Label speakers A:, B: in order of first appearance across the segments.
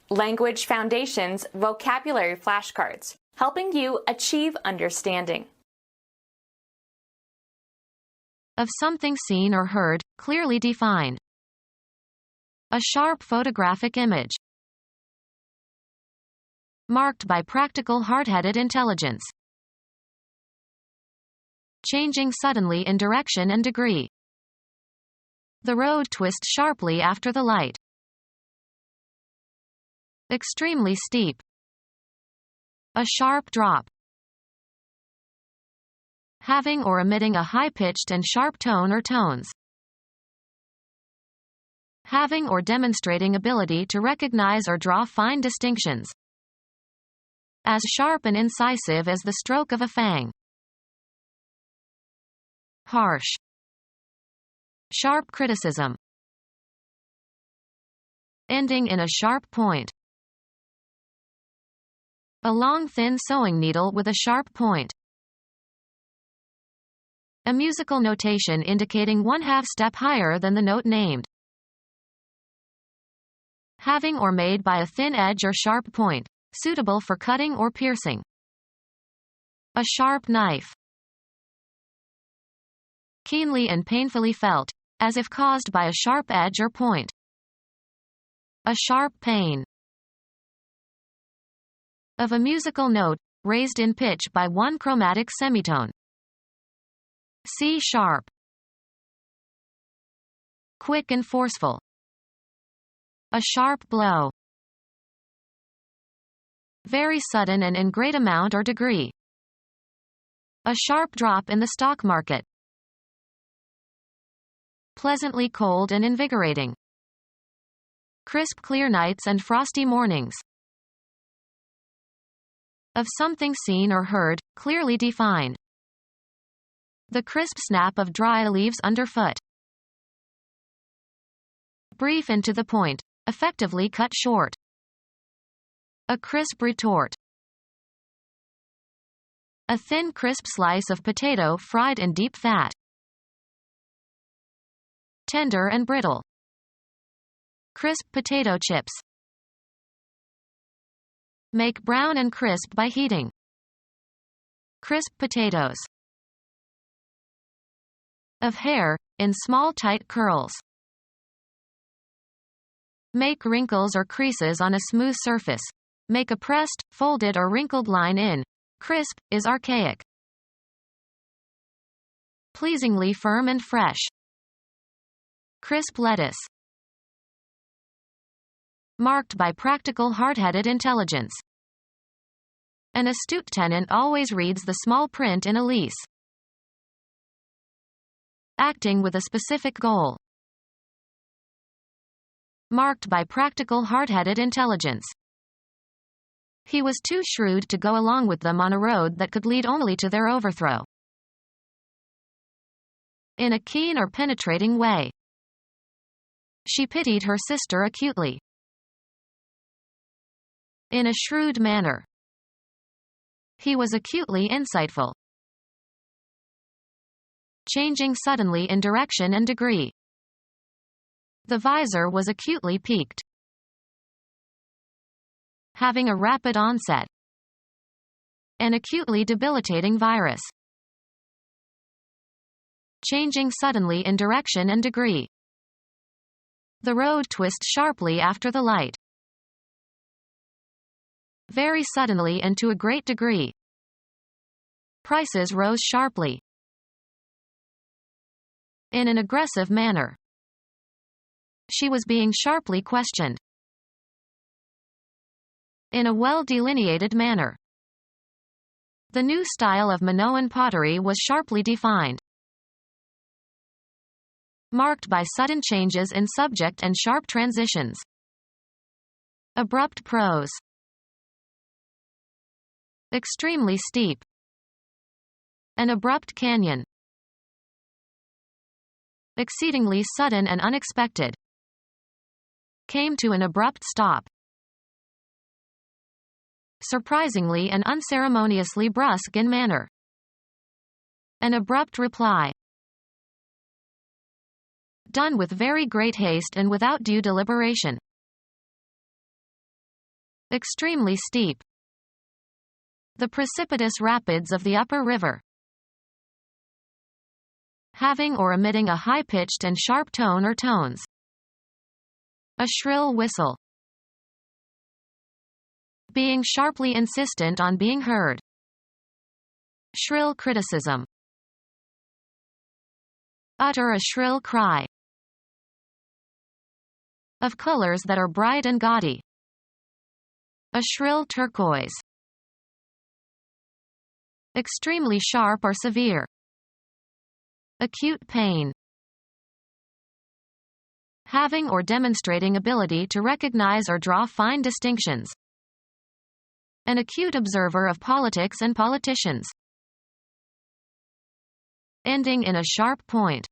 A: Language Foundations Vocabulary Flashcards, helping you achieve understanding.
B: Of something seen or heard, clearly defined. A sharp photographic image. Marked by practical hard-headed intelligence. Changing suddenly in direction and degree. The road twists sharply after the light. Extremely steep. A sharp drop. Having or emitting a high-pitched and sharp tone or tones. Having or demonstrating ability to recognize or draw fine distinctions. As sharp and incisive as the stroke of a fang. Harsh. Sharp criticism. Ending in a sharp point. A long thin sewing needle with a sharp point. A musical notation indicating 1/2 step higher than the note named. Having or made by a thin edge or sharp point, suitable for cutting or piercing. A sharp knife. Keenly and painfully felt, as if caused by a sharp edge or point. A sharp pain. Of a musical note, raised in pitch by one chromatic semitone. C sharp. Quick and forceful. A sharp blow. Very sudden and in great amount or degree. A sharp drop in the stock market. Pleasantly cold and invigorating. Crisp clear nights and frosty mornings. Of something seen or heard, clearly defined. The crisp snap of dry leaves underfoot. Brief and to the point, effectively cut short. A crisp retort. A thin crisp slice of potato fried in deep fat. Tender and brittle. Crisp potato chips. Make brown and crisp by heating. Crisp potatoes. Of hair, in small tight curls. Make wrinkles or creases on a smooth surface. Make a pressed, folded or wrinkled line in. Crisp, is archaic. Pleasingly firm and fresh. Crisp lettuce. Marked by practical hard-headed intelligence. An astute tenant always reads the small print in a lease. Acting with a specific goal. Marked by practical hard-headed intelligence. He was too shrewd to go along with them on a road that could lead only to their overthrow. In a keen or penetrating way. She pitied her sister acutely. In a shrewd manner. He was acutely insightful. Changing suddenly in direction and degree. The visor was acutely peaked. Having a rapid onset. An acutely debilitating virus. Changing suddenly in direction and degree. The road twists sharply after the light. Very suddenly and to a great degree. Prices rose sharply. In an aggressive manner. She was being sharply questioned. In a well-delineated manner. The new style of Minoan pottery was sharply defined. Marked by sudden changes in subject and sharp transitions. Abrupt prose. Extremely steep. An abrupt canyon. Exceedingly sudden and unexpected. Came to an abrupt stop. Surprisingly and unceremoniously brusque in manner. An abrupt reply. Done with very great haste and without due deliberation. Extremely steep. The precipitous rapids of the upper river. Having or emitting a high-pitched and sharp tone or tones. A shrill whistle. Being sharply insistent on being heard. Shrill criticism. Utter a shrill cry. Of colors that are bright and gaudy. A shrill turquoise. Extremely sharp or severe. Acute pain. Having or demonstrating ability to recognize or draw fine distinctions. An acute observer of politics and politicians. Ending in a sharp point.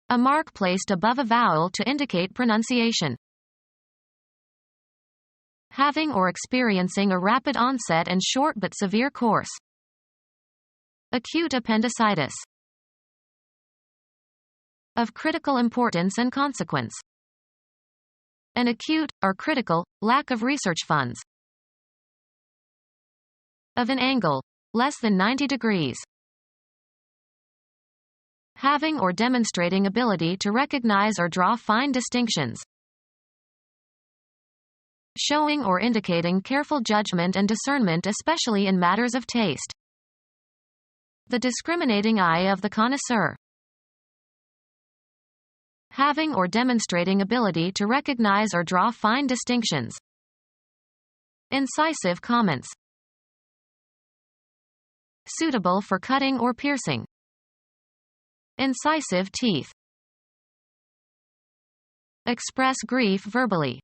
B: A mark placed above a vowel to indicate pronunciation. Having or experiencing a rapid onset and short but severe course. Acute appendicitis. Of critical importance and consequence. An acute, or critical, lack of research funds. Of an angle, less than 90 degrees. Having or demonstrating ability to recognize or draw fine distinctions. Showing or indicating careful judgment and discernment, especially in matters of taste. The discriminating eye of the connoisseur. Having or demonstrating ability to recognize or draw fine distinctions. Incisive comments. Suitable for cutting or piercing. Incisive teeth. Express grief verbally.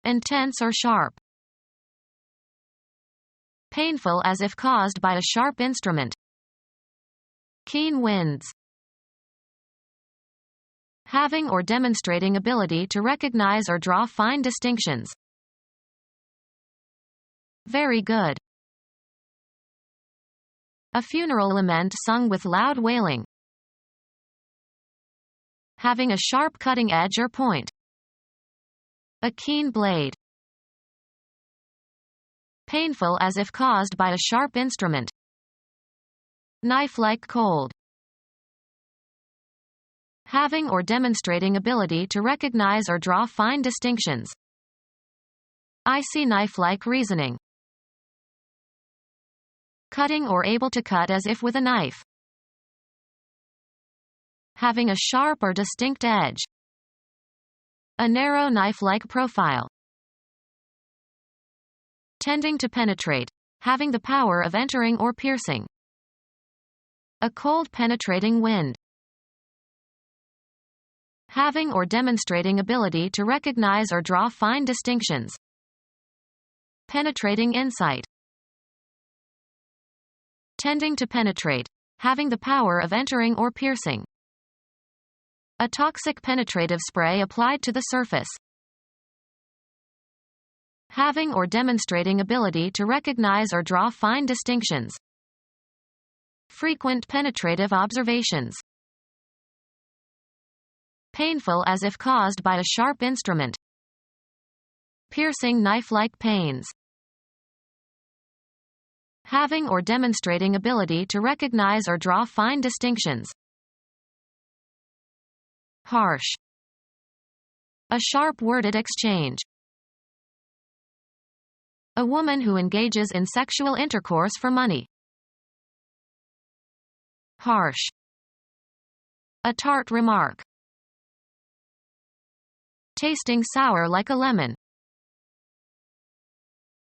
B: Intense or sharp. Painful as if caused by a sharp instrument. Keen winds. Having or demonstrating ability to recognize or draw fine distinctions. Very good. A funeral lament sung with loud wailing. Having a sharp cutting edge or point. A keen blade. Painful as if caused by a sharp instrument. Knife-like cold. Having or demonstrating ability to recognize or draw fine distinctions. I see knife-like reasoning. Cutting or able to cut as if with a knife. Having a sharp or distinct edge. A narrow knife-like profile. Tending to penetrate, having the power of entering or piercing. A cold penetrating wind. Having or demonstrating ability to recognize or draw fine distinctions. Penetrating insight. Tending to penetrate, having the power of entering or piercing. A toxic penetrative spray applied to the surface. Having or demonstrating ability to recognize or draw fine distinctions. Frequent penetrative observations. Painful as if caused by a sharp instrument. Piercing knife-like pains. Having or demonstrating ability to recognize or draw fine distinctions. Harsh. A sharp-worded exchange. A woman who engages in sexual intercourse for money. Harsh. A tart remark. Tasting sour like a lemon.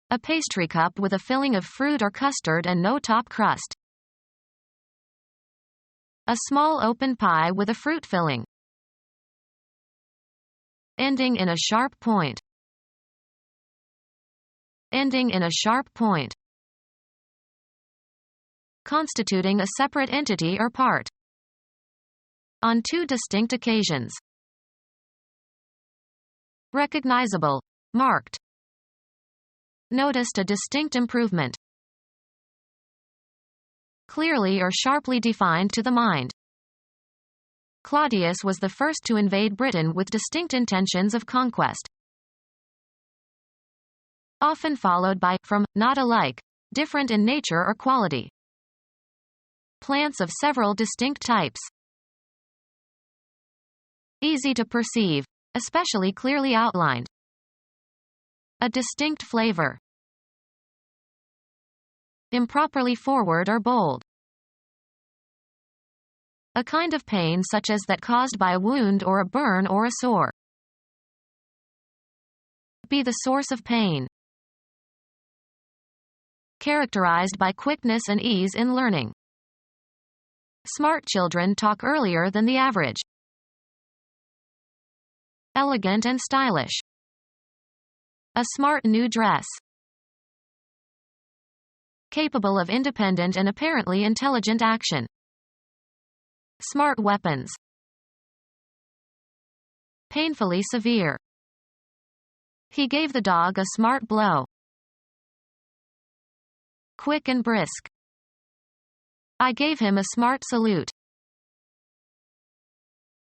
B: A pastry cup with a filling of fruit or custard and no top crust. A small open pie with a fruit filling. Ending in a sharp point. Ending in a sharp point. Constituting a separate entity or part. On two distinct occasions. Recognizable. Marked. Noticed a distinct improvement. Clearly or sharply defined to the mind. Claudius was the first to invade Britain with distinct intentions of conquest. Often followed by from, not alike, different in nature or quality. Plants of several distinct types. Easy to perceive, especially clearly outlined. A distinct flavor. Improperly forward or bold. A kind of pain such as that caused by a wound or a burn or a sore. Be the source of pain. Characterized by quickness and ease in learning. Smart children talk earlier than the average. Elegant and stylish. A smart new dress. Capable of independent and apparently intelligent action. Smart weapons. Painfully severe. He gave the dog a smart blow. Quick and brisk. I gave him a smart salute.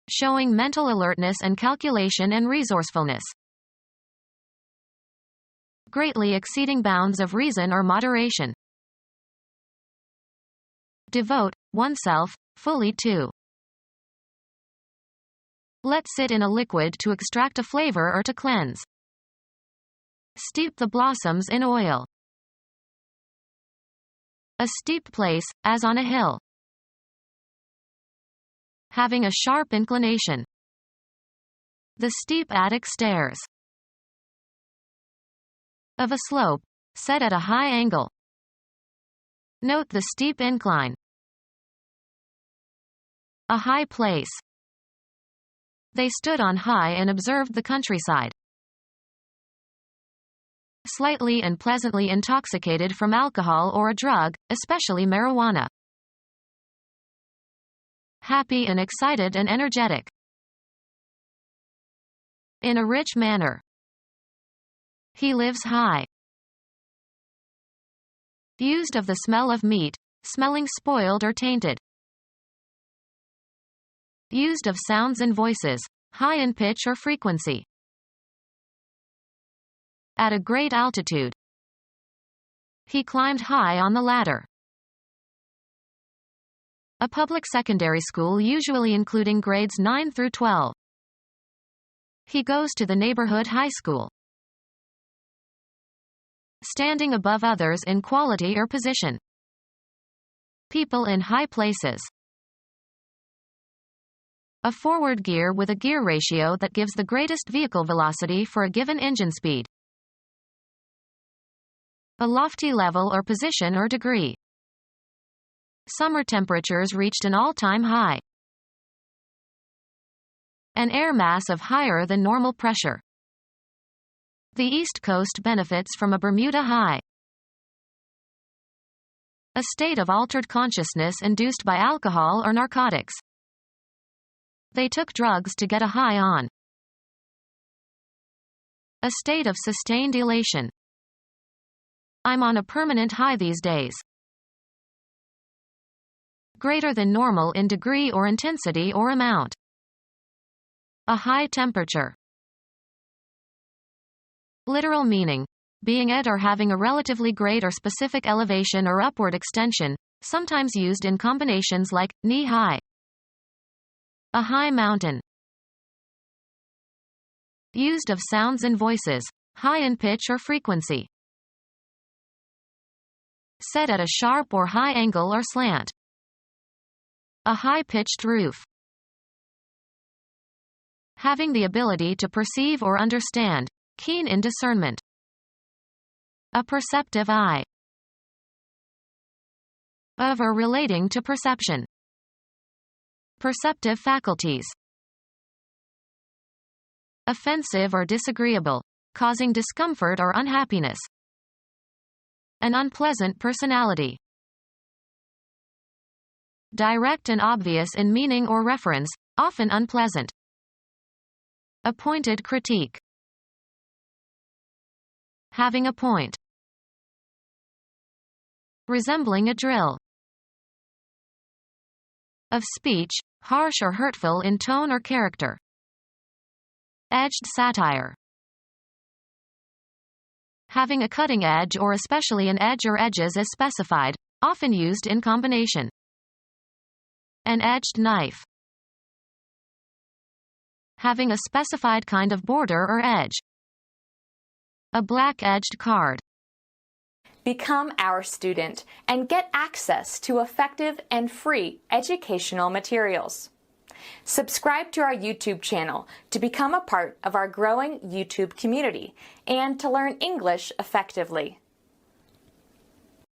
B: Showing mental alertness and calculation and resourcefulness. Greatly exceeding bounds of reason or moderation. Devote oneself fully to. Let sit in a liquid to extract a flavor or to cleanse. Steep the blossoms in oil. A steep place, as on a hill. Having a sharp inclination. The steep attic stairs. Of a slope, set at a high angle. Note the steep incline. A high place. They stood on high and observed the countryside. Slightly and pleasantly intoxicated from alcohol or a drug, especially marijuana. Happy and excited and energetic. In a rich manner. He lives high. Used of the smell of meat, smelling spoiled or tainted. Used of sounds and voices, high in pitch or frequency. At a great altitude. He climbed high on the ladder. A public secondary school usually including grades 9 through 12. He goes to the neighborhood high school. Standing above others in quality or position. People in high places. A forward gear with a gear ratio that gives the greatest vehicle velocity for a given engine speed. A lofty level or position or degree. Summer temperatures reached an all-time high. An air mass of higher than normal pressure. The East Coast benefits from a Bermuda high. A state of altered consciousness induced by alcohol or narcotics. They took drugs to get a high on. A state of sustained elation. I'm on a permanent high these days. Greater than normal in degree or intensity or amount. A high temperature. Literal meaning. Being at or having a relatively great or specific elevation or upward extension, sometimes used in combinations like knee-high. A high mountain. Used of sounds and voices, high in pitch or frequency. Set at a sharp or high angle or slant. A high-pitched roof. Having the ability to perceive or understand, keen in discernment. A perceptive eye. Of or relating to perception. Perceptive faculties. Offensive or disagreeable, causing discomfort or unhappiness. An unpleasant personality. Direct and obvious in meaning or reference, often unpleasant. A pointed critique. Having a point. Resembling a drill. Of speech, harsh or hurtful in tone or character. Edged satire. Having a cutting edge or especially an edge or edges as specified, often used in combination. An edged knife. Having a specified kind of border or edge. A black-edged card.
A: Become our student and get access to effective and free educational materials. Subscribe to our YouTube channel to become a part of our growing YouTube community and to learn English effectively.